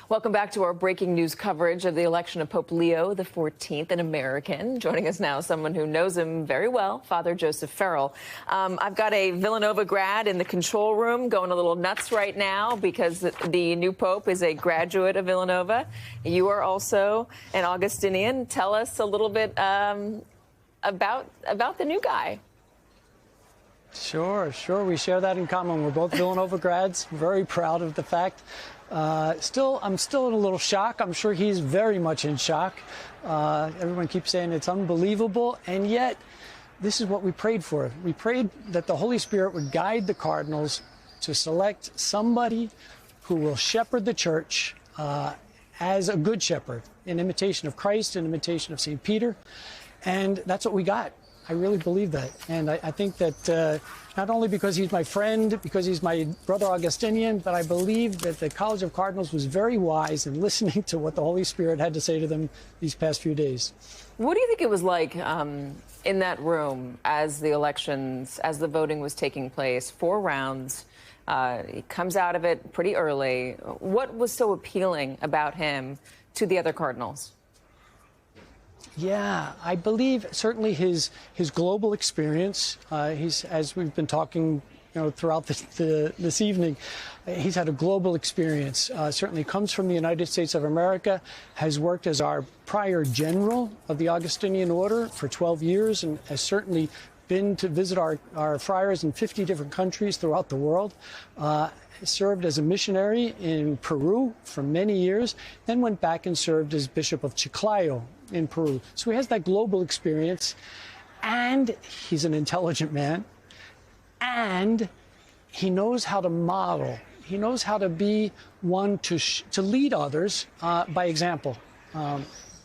Welcome back to our breaking news coverage of the election of Pope Leo XIV, an American. Joining us now, someone who knows him very well, Father Joseph Farrell. I've got a Villanova grad in the control room going a little nuts right now because the new Pope is a graduate of Villanova. You are also an Augustinian. Tell us a little bit about the new guy. Sure. We share that in common. We're both Villanova grads. Very proud of the fact. I'm still in a little shock. I'm sure he's very much in shock. Everyone keeps saying it's unbelievable, and yet this is what we prayed for. We prayed that the Holy Spirit would guide the cardinals to select somebody who will shepherd the church as a good shepherd, in imitation of Christ, in imitation of St. Peter, and that's what we got. I really believe that. And I think that not only because he's my friend, because he's my brother Augustinian, but I believe that the College of Cardinals was very wise in listening to what the Holy Spirit had to say to them these past few days. What do you think it was like in that room as the voting was taking place? 4 rounds. He comes out of it pretty early. What was so appealing about him to the other cardinals? Yeah, I believe certainly his global experience. He's, as we've been talking, throughout this evening, he's had a global experience. Certainly comes from the United States of America, has worked as our prior general of the Augustinian Order for 12 years, and has certainly been to visit our friars in 50 different countries throughout the world. Served as a missionary in Peru for many years, then went back and served as Bishop of Chiclayo in Peru. So he has that global experience, and he's an intelligent man, and he knows how to model. He knows how to be one to lead others by example.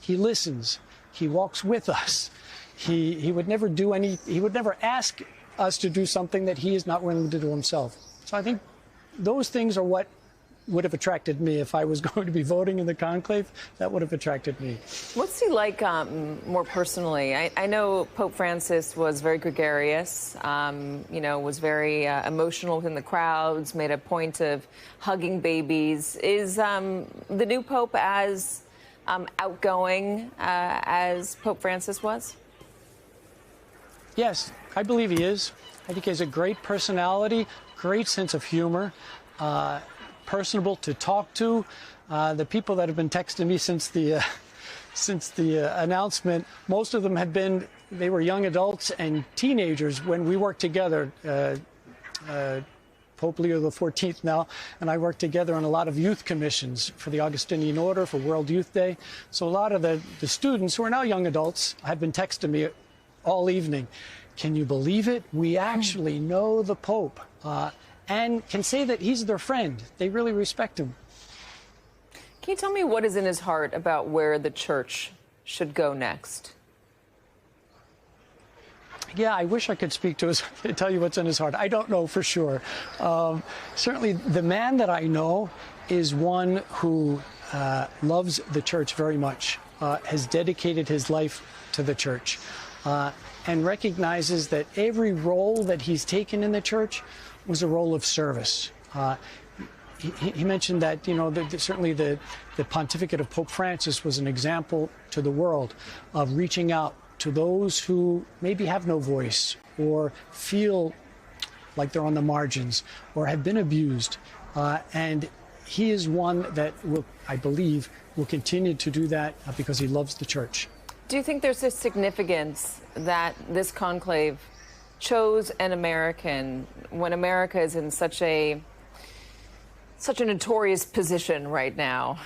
He listens. He walks with us. He would never he would never ask us to do something that he is not willing to do himself. So I think those things are what would have attracted me. If I was going to be voting in the conclave, that would have attracted me. What's he like more personally? I know Pope Francis was very gregarious, was very emotional within the crowds, made a point of hugging babies. Is the new Pope as outgoing as Pope Francis was? Yes, I believe he is. I think he has a great personality, great sense of humor, personable to talk to. The people that have been texting me since the announcement, most of them they were young adults and teenagers when we worked together. Pope Leo XIV now and I worked together on a lot of youth commissions for the Augustinian Order, for World Youth Day. So a lot of the students who are now young adults have been texting me all evening. Can you believe it? We actually know the Pope and can say that he's their friend. They really respect him. Can you tell me what is in his heart about where the church should go next? Yeah, I wish I could speak to tell you what's in his heart. I don't know for sure. Certainly the man that I know is one who loves the church very much, has dedicated his life to the church, and recognizes that every role that he's taken in the church was a role of service. He mentioned that, certainly the pontificate of Pope Francis was an example to the world of reaching out to those who maybe have no voice or feel like they're on the margins or have been abused. And he is one that I believe, will continue to do that because he loves the church. Do you think there's a significance that this conclave chose an American when America is in such a notorious position right now?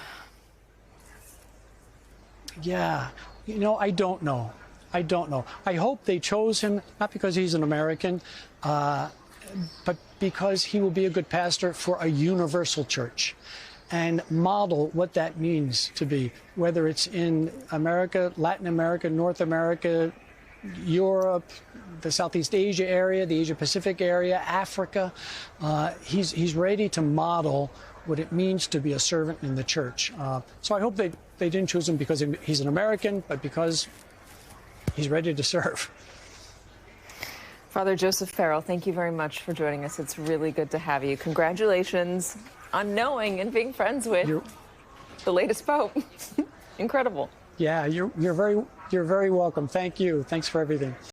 Yeah, I don't know. I hope they chose him not because he's an American, but because he will be a good pastor for a universal church and model what that means to be, whether it's in America, Latin America, North America, Europe, the Southeast Asia area, the Asia Pacific area, Africa. He's ready to model what it means to be a servant in the church. So I hope they didn't choose him because he's an American, but because he's ready to serve. Father Joseph Farrell, thank you very much for joining us. It's really good to have you. Congratulations on knowing and being friends with the latest pope. Incredible. Yeah, you're very welcome. Thank you. Thanks for everything.